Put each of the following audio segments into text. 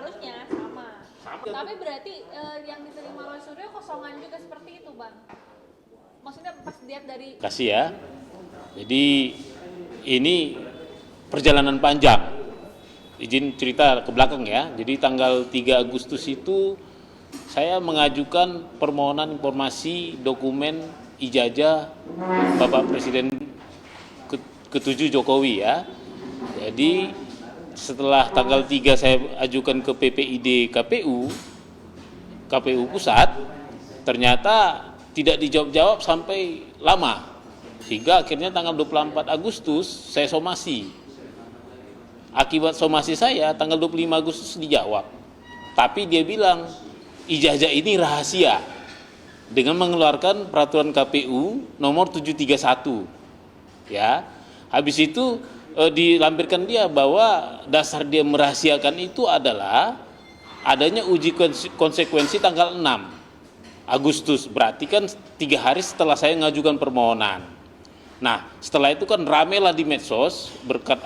Harusnya sama. Tapi berarti yang diterima Roy Suryo kosongan juga seperti itu, Bang. Maksudnya pas lihat dari Kasih ya. Jadi ini perjalanan panjang. Izin cerita ke belakang ya. Jadi tanggal 3 Agustus itu saya mengajukan permohonan informasi dokumen ijazah Bapak Presiden ke-7 Jokowi ya. Jadi setelah tanggal 3 saya ajukan ke PPID KPU Pusat, ternyata tidak dijawab-jawab sampai lama. Sehingga akhirnya tanggal 24 Agustus saya somasi. Akibat somasi saya tanggal 25 Agustus dijawab. Tapi dia bilang ijazah ini rahasia dengan mengeluarkan peraturan KPU nomor 731. Ya. Habis itu dilampirkan dia bahwa dasar dia merahasiakan itu adalah adanya uji konsekuensi tanggal 6 Agustus. Berarti kan 3 hari setelah saya mengajukan permohonan. Nah, setelah itu kan ramelah di medsos berkat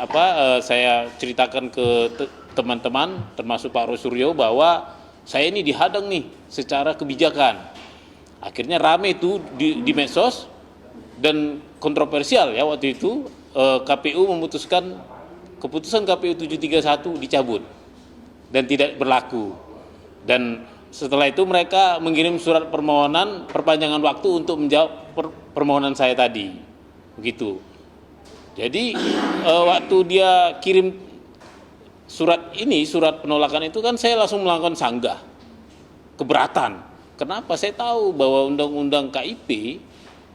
saya ceritakan ke teman-teman termasuk Pak Roy Suryo bahwa saya ini dihadang nih secara kebijakan. Akhirnya rame itu di medsos dan kontroversial ya waktu itu KPU memutuskan keputusan KPU 731 dicabut dan tidak berlaku. Dan setelah itu mereka mengirim surat permohonan perpanjangan waktu untuk menjawab permohonan saya tadi. Begitu. Jadi waktu dia kirim surat penolakan itu kan saya langsung melakukan sanggah, keberatan. Kenapa? Saya tahu bahwa undang-undang KIP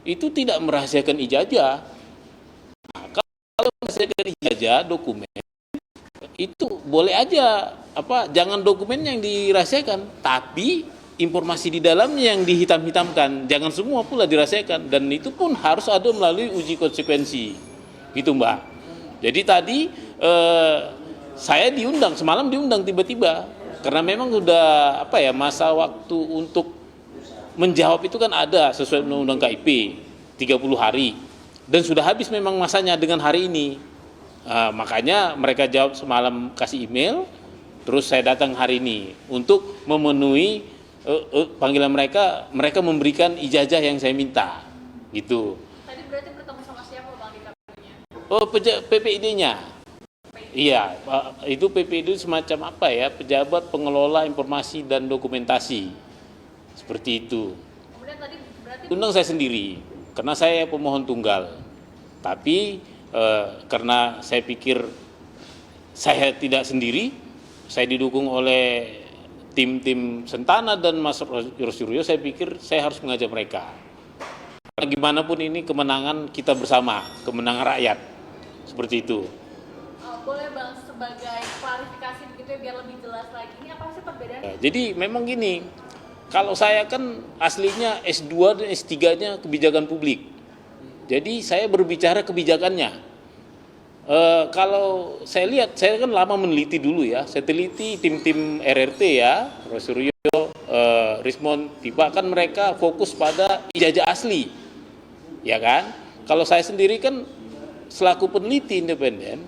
itu tidak merahasiakan ijazah. Nah, kalau merahasiakan ijazah dokumen itu boleh aja jangan dokumen yang dirahasiakan, tapi informasi di dalamnya yang dihitam-hitamkan, jangan semua pula dirahasiakan, dan itu pun harus ada melalui uji konsekuensi, gitu Mbak. Jadi tadi saya semalam diundang tiba-tiba, karena memang sudah masa waktu untuk menjawab itu kan ada sesuai undang-undang KIP 30 hari, dan sudah habis memang masanya dengan hari ini. Makanya mereka jawab semalam kasih email, terus saya datang hari ini untuk memenuhi panggilan mereka memberikan ijazah yang saya minta, gitu. Tadi berarti bertemu sama siapa Bang di KPU-nya? Oh, PPID-nya. Iya, itu PPID semacam pejabat pengelola informasi dan dokumentasi. Seperti itu. Kemudian tadi berarti Undang saya sendiri, karena saya pemohon tunggal. Tapi karena saya pikir saya tidak sendiri, saya didukung oleh tim Sentana dan Mas Roy Suryo, saya pikir saya harus mengajak mereka. Karena gimana pun ini kemenangan kita bersama, kemenangan rakyat. Seperti itu. boleh Bang sebagai klarifikasi begitu ya biar lebih jelas lagi. Ini apa sih perbedaannya? Jadi memang gini, kalau saya kan aslinya S2 dan S3-nya kebijakan publik. Jadi saya berbicara kebijakannya. Kalau saya lihat, saya kan lama meneliti dulu ya. Saya teliti tim-tim RRT ya, Roy Suryo, Rismond, Tiba, kan mereka fokus pada ijazah asli, ya kan? Kalau saya sendiri kan selaku peneliti independen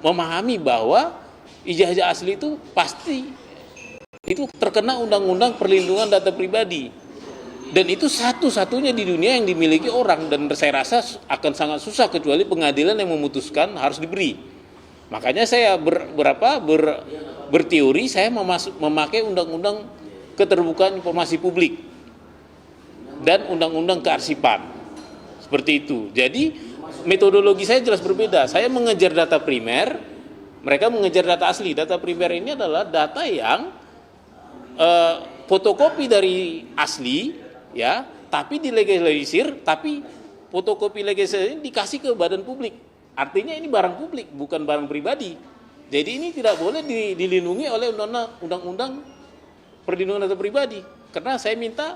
memahami bahwa ijazah asli itu pasti itu terkena undang-undang perlindungan data pribadi, dan itu satu-satunya di dunia yang dimiliki orang, dan saya rasa akan sangat susah kecuali pengadilan yang memutuskan harus diberi. Makanya saya berteori saya memakai undang-undang keterbukaan informasi publik dan undang-undang kearsipan seperti itu. Jadi metodologi saya jelas berbeda. Saya mengejar data primer, mereka mengejar data asli. Data primer ini adalah data yang fotokopi dari asli, ya, tapi dilegalisir, tapi fotokopi legalisir ini dikasih ke badan publik. Artinya ini barang publik, bukan barang pribadi. Jadi ini tidak boleh dilindungi oleh undang-undang perlindungan data pribadi. Karena saya minta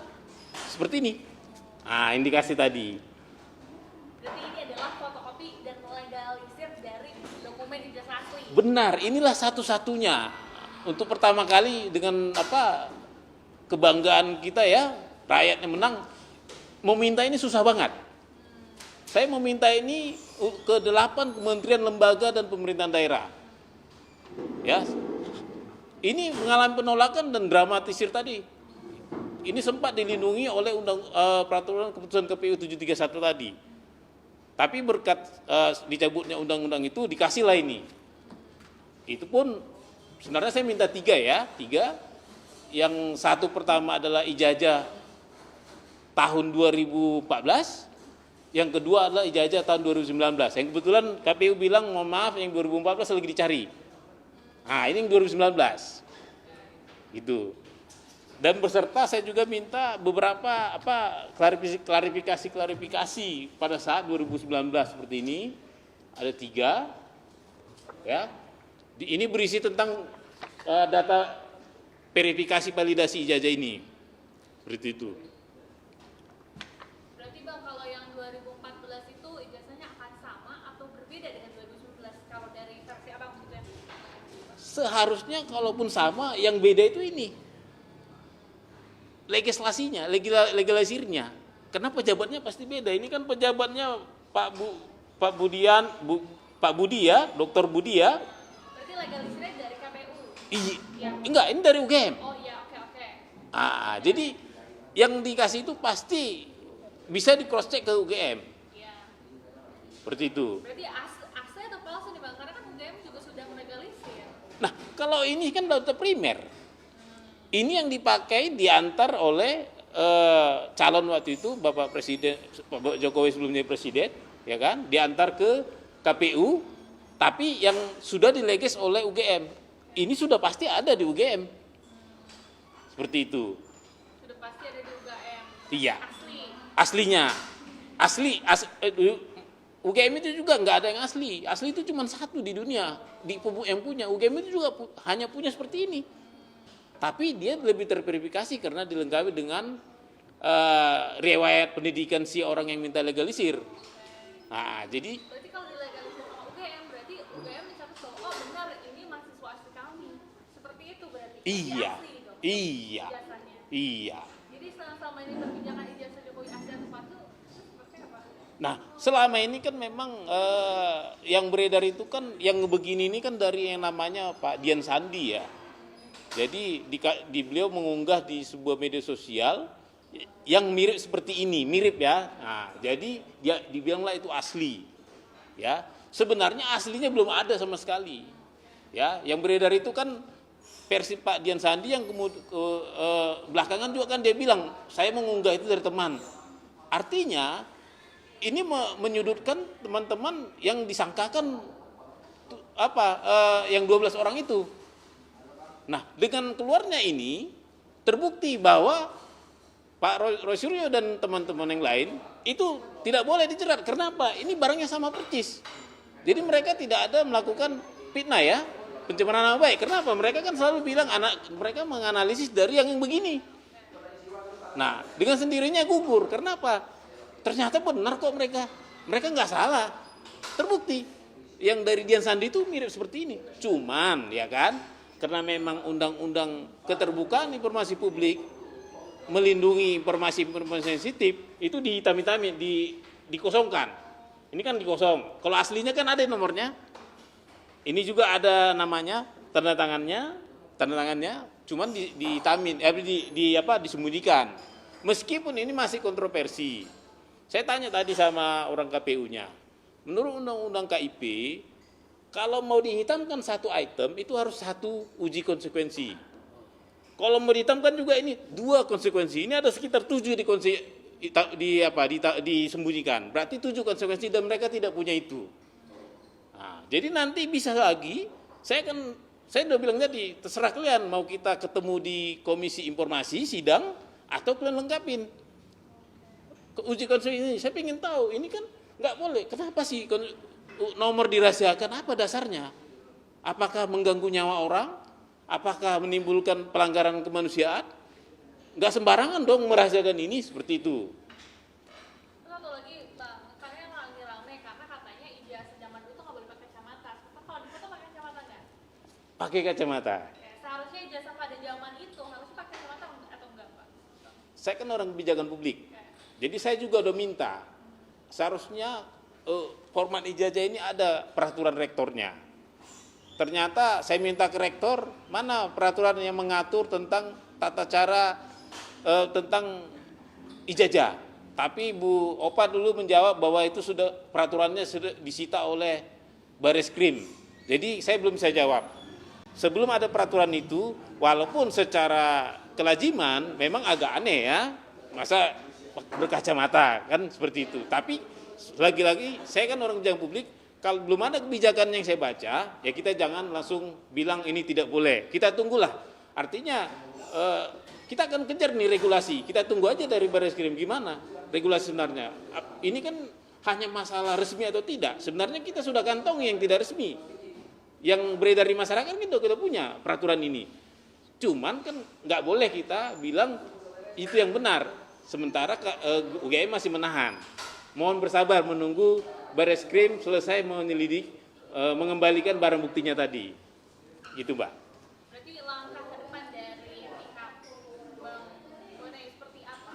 seperti ini. Nah, indikasi tadi. Berarti ini adalah fotokopi dan legalisir dari dokumen ijazah asli. Benar, inilah satu-satunya. Untuk pertama kali dengan kebanggaan kita ya, rakyatnya menang, meminta ini susah banget. Saya meminta ini ke 8 kementerian, lembaga dan pemerintahan daerah. Ya. ini mengalami penolakan dan dramatisir tadi. Ini sempat dilindungi oleh peraturan keputusan KPU 731 tadi. Tapi berkat dicabutnya undang-undang itu dikasihlah ini. Itu pun sebenarnya saya minta tiga. Yang satu pertama adalah ijazah tahun 2014, yang kedua adalah ijazah tahun 2019. Yang kebetulan KPU bilang mohon maaf yang 2014 lagi dicari. Nah, ini yang 2019. Gitu. Dan beserta saya juga minta beberapa klarifikasi pada saat 2019 seperti ini. Ada 3 ya. Ini berisi tentang data verifikasi validasi ijazah ini. Seperti itu. Berarti Bang, kalau yang 2014 itu ijazahnya akan sama atau berbeda dengan 2019 kalau dari versi Abang maksudnya? Seharusnya kalaupun sama, yang beda itu ini. Legislasinya, legalisirnya. Karena pejabatnya pasti beda. Ini kan pejabatnya Pak Budi ya, Dr. Budi ya. Berarti legalisirnya dari KPU? Iya. Enggak, ini dari UGM. Oh iya, oke. Jadi yang dikasih itu pasti bisa di cross check ke UGM. Iya. Seperti itu. Berarti asli atau palsu nih Bang? Karena kan UGM juga sudah melegalisir. Nah, kalau ini kan data primer. Ini yang dipakai diantar oleh calon waktu itu Bapak Presiden, Pak Jokowi sebelum jadi presiden, ya kan, diantar ke KPU, tapi yang sudah dilegis oleh UGM. Ini sudah pasti ada di UGM. Seperti itu. Sudah pasti ada di UGM. Iya. Asli. Aslinya. UGM itu juga nggak ada yang asli. Asli itu cuma satu di dunia. Di yang punya UGM itu juga hanya punya seperti ini. Tapi dia lebih terverifikasi karena dilengkapi dengan riwayat pendidikan si orang yang minta legalisir. Nah, jadi Berarti kalau dilegalisir sama UGM, berarti UGM mencatat bahwa benar ini mahasiswa asli kami. Seperti itu berarti. iya. Asli dong. Iya. Ijazahnya. Iya. Jadi selama ini kebijakan ijazah Jokowi asli atau palsu seperti apa? Nah, selama ini kan memang yang beredar itu kan yang begini ini kan dari yang namanya Pak Dian Sandi ya. Jadi di beliau mengunggah di sebuah media sosial yang mirip seperti ini, mirip ya. Nah, jadi dia dibilanglah itu asli. Ya, sebenarnya aslinya belum ada sama sekali. Ya, yang beredar itu kan versi Pak Dian Sandi yang belakangan juga kan dia bilang saya mengunggah itu dari teman. Artinya ini menyudutkan teman-teman yang disangkakan yang 12 orang itu. Nah, dengan keluarnya ini terbukti bahwa Pak Roy Suryo dan teman-teman yang lain itu tidak boleh dijerat. Kenapa? Ini barangnya sama persis. Jadi mereka tidak ada melakukan fitnah ya, pencemaran nama baik. Kenapa? Mereka kan selalu bilang mereka menganalisis dari yang begini. Nah, dengan sendirinya gugur. Kenapa? Ternyata benar kok mereka nggak salah. Terbukti yang dari Dian Sandi itu mirip seperti ini. Cuman ya kan, karena memang undang-undang keterbukaan informasi publik melindungi informasi sensitif itu dihitam-hitamin, dikosongkan. Ini kan dikosong. Kalau aslinya kan ada nomornya. Ini juga ada namanya, tanda tangannya, cuman dihitamin, disembunyikan. Meskipun ini masih kontroversi. Saya tanya tadi sama orang KPU-nya. Menurut undang-undang KIP, kalau mau dihitamkan satu item itu harus satu uji konsekuensi. Kalau mau dihitamkan juga ini 2 konsekuensi. Ini ada sekitar 7 disembunyikan. Berarti 7 konsekuensi dan mereka tidak punya itu. Nah, jadi nanti bisa lagi saya udah bilang tadi, terserah kalian mau kita ketemu di komisi informasi sidang atau kalian lengkapin. Uji konsekuensi ini saya ingin tahu, ini kan nggak boleh. Kenapa sih nomor dirahasiakan, apa dasarnya? Apakah mengganggu nyawa orang? Apakah menimbulkan pelanggaran kemanusiaan? Nggak sembarangan dong merahasiakan ini seperti itu. Satu lagi Bang, karena yang lagi rame karena katanya ijazah zaman dulu tuh nggak boleh pakai kacamata. Kalau di foto pakai kacamata nggak? Pakai kacamata. Seharusnya ijazah pada zaman itu harus pakai kacamata atau enggak Pak? Saya kan orang kebijakan publik. Jadi saya juga udah minta, seharusnya format ijazah ini ada peraturan rektornya. ternyata saya minta ke rektor, mana peraturan yang mengatur tentang tata cara tentang ijazah. Tapi Bu Opa dulu menjawab bahwa itu sudah peraturannya sudah disita oleh Bareskrim. Jadi saya belum bisa jawab. Sebelum ada peraturan itu, walaupun secara kelaziman memang agak aneh ya, masa berkacamata kan seperti itu. Tapi lagi-lagi saya kan orang pejabat publik, kalau belum ada kebijakan yang saya baca, ya kita jangan langsung bilang ini tidak boleh. Kita tunggulah. Artinya kita akan kejar nih regulasi. Kita tunggu aja dari Bareskrim gimana regulasi sebenarnya. Ini kan hanya masalah resmi atau tidak. Sebenarnya kita sudah kantongi yang tidak resmi. Yang beredar di masyarakat kita punya peraturan ini. Cuman kan nggak boleh kita bilang itu yang benar. Sementara UGM masih menahan. Mohon bersabar menunggu Bareskrim selesai menyelidik, mengembalikan barang buktinya tadi. Gitu, Mbak. Berarti langkah ke depan dari pihak Bang Bone seperti apa?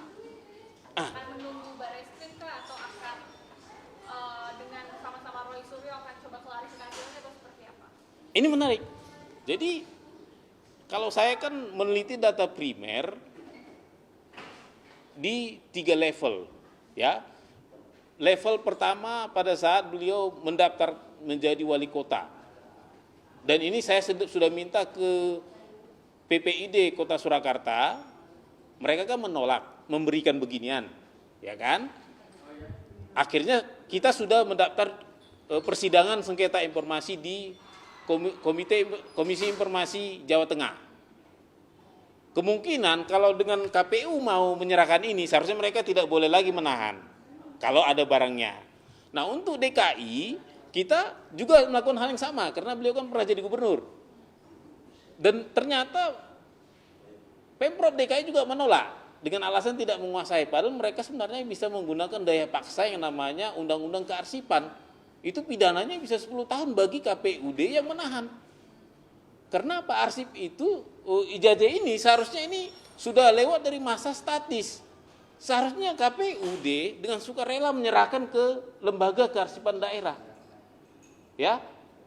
Akan menunggu Bareskrim kah atau akan dengan sama-sama Roy Suryo akan coba klarifikasinya atau seperti apa? Ini menarik. Jadi kalau saya kan meneliti data primer di 3 level, ya. Level pertama pada saat beliau mendaftar menjadi wali kota. Dan ini saya sudah minta ke PPID Kota Surakarta, mereka kan menolak memberikan beginian, ya kan? Akhirnya kita sudah mendaftar persidangan sengketa informasi di Komisi Informasi Jawa Tengah. Kemungkinan kalau dengan KPU mau menyerahkan ini, seharusnya mereka tidak boleh lagi menahan kalau ada barangnya. Nah untuk DKI kita juga melakukan hal yang sama karena beliau kan pernah jadi gubernur. Dan ternyata Pemprov DKI juga menolak dengan alasan tidak menguasai. Padahal mereka sebenarnya bisa menggunakan daya paksa yang namanya Undang-Undang Kearsipan. Itu pidananya bisa 10 tahun bagi KPUD yang menahan. Karena Pak Arsip itu ijazah ini seharusnya ini sudah lewat dari masa statis. Seharusnya KPUD dengan sukarela menyerahkan ke lembaga kearsipan daerah. Ya,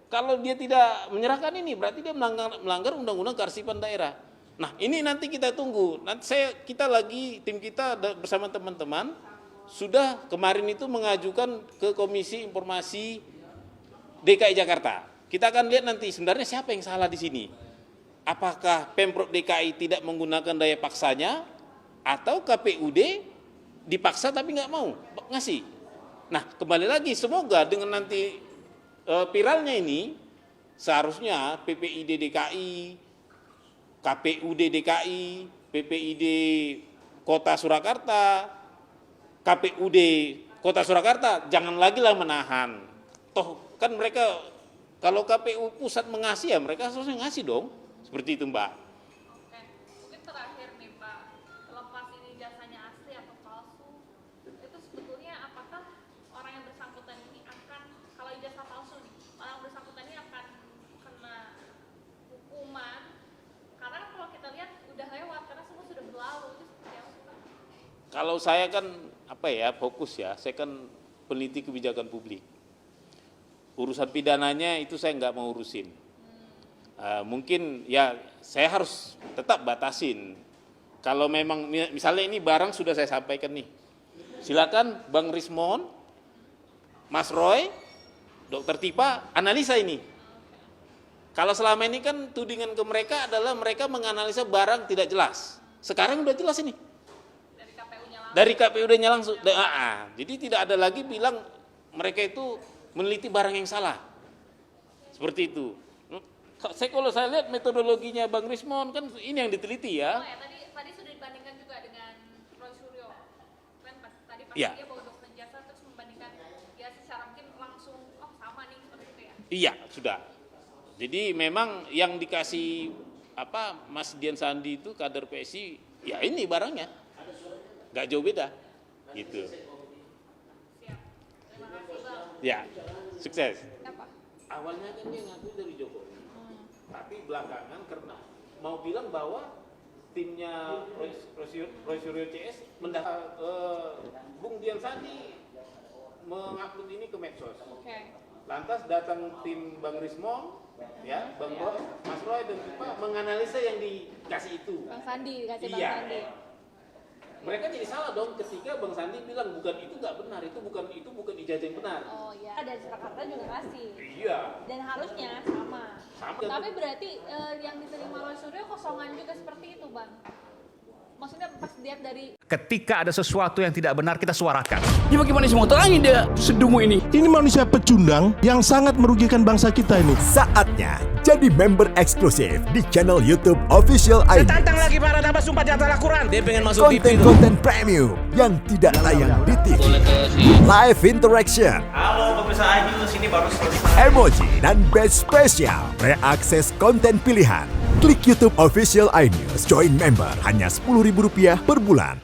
kalau dia tidak menyerahkan ini berarti dia melanggar undang-undang kearsipan daerah. Nah, ini nanti kita tunggu. Nanti tim kita bersama teman-teman sudah kemarin itu mengajukan ke Komisi Informasi DKI Jakarta. Kita akan lihat nanti sebenarnya siapa yang salah di sini. Apakah Pemprov DKI tidak menggunakan daya paksanya atau KPUD dipaksa tapi nggak mau ngasih. Nah kembali lagi semoga dengan nanti viralnya ini seharusnya PPID DKI, KPUD DKI, PPID Kota Surakarta, KPUD Kota Surakarta jangan lagi lah menahan. Toh kan mereka kalau KPU pusat mengasih ya mereka harusnya ngasih dong. Seperti itu Mbak. Oke, mungkin terakhir nih Pak, lepas ini jasanya asli atau palsu, itu sebetulnya apakah orang yang bersangkutan ini akan, kalau ijazah palsu nih, orang bersangkutan ini akan kena hukuman, karena kalau kita lihat udah lewat, karena semua sudah berlalu, itu seperti apa sih Pak? Kalau saya kan fokus ya, saya kan peneliti kebijakan publik. Urusan pidananya itu saya nggak mau urusin. Mungkin ya saya harus tetap batasin. Kalau memang misalnya ini barang sudah saya sampaikan nih, silakan Bang Rismon, Mas Roy, Dr. Tipa analisa ini. Kalau selama ini kan tudingan ke mereka adalah mereka menganalisa barang tidak jelas. Sekarang udah jelas ini. Dari KPU-nya langsung. Jadi tidak ada lagi bilang mereka itu meneliti barang yang salah. Seperti itu. Kalau saya lihat metodologinya Bang Rismon kan ini yang diteliti ya. Oh ya, tadi sudah dibandingkan juga dengan Roy Suryo. Kan tadi pas Ya. dia bawa dokter jasa terus membandingkan ya secara mungkin langsung sama nih seperti itu ya. Iya, sudah. Jadi memang yang dikasih Mas Dian Sandi itu kader PSI, ya ini barangnya. Gak jauh beda. Gitu. Siap. Terima kasih Bang. Ya, sukses. Apa? Awalnya kan dia ngaku dari Jokowi. Tapi belakangan karena mau bilang bahwa timnya Roy Suryo CS Bung Dian Sandi mengupload ini ke medsos. Oke. Lantas datang tim Bang Rismon Ya, Mas Roy dan Pipa menganalisa yang dikasih itu. Bang Sandi dikasih Bang Iya. Sandi. Mereka jadi salah dong ketika Bang Sandi bilang itu nggak benar, itu bukan ijazah yang benar. Oh iya, dan Surakarta juga kasih. Iya. Dan harusnya sama. Sama. Tapi berarti yang diterima oleh Suryo kosongan juga seperti itu, Bang. Maksudnya pas lihat dari Ketika ada sesuatu yang tidak benar, kita suarakan. Ya bagaimana semua terangin dia sedungu ini? Ini manusia pecundang yang sangat merugikan bangsa kita ini. Saatnya jadi member eksklusif di channel YouTube Official ID. Tantang lagi para tambah sumpah di atas Al-Quran. Dia pengen masuk TV. Konten-konten premium yang tidak tayang di TV. Live interaction. Halo pemirsa Ayu, sini baru selesai. Emoji dan badge spesial. Reakses konten pilihan. Klik YouTube Official iNews. Join member hanya Rp10.000 per bulan.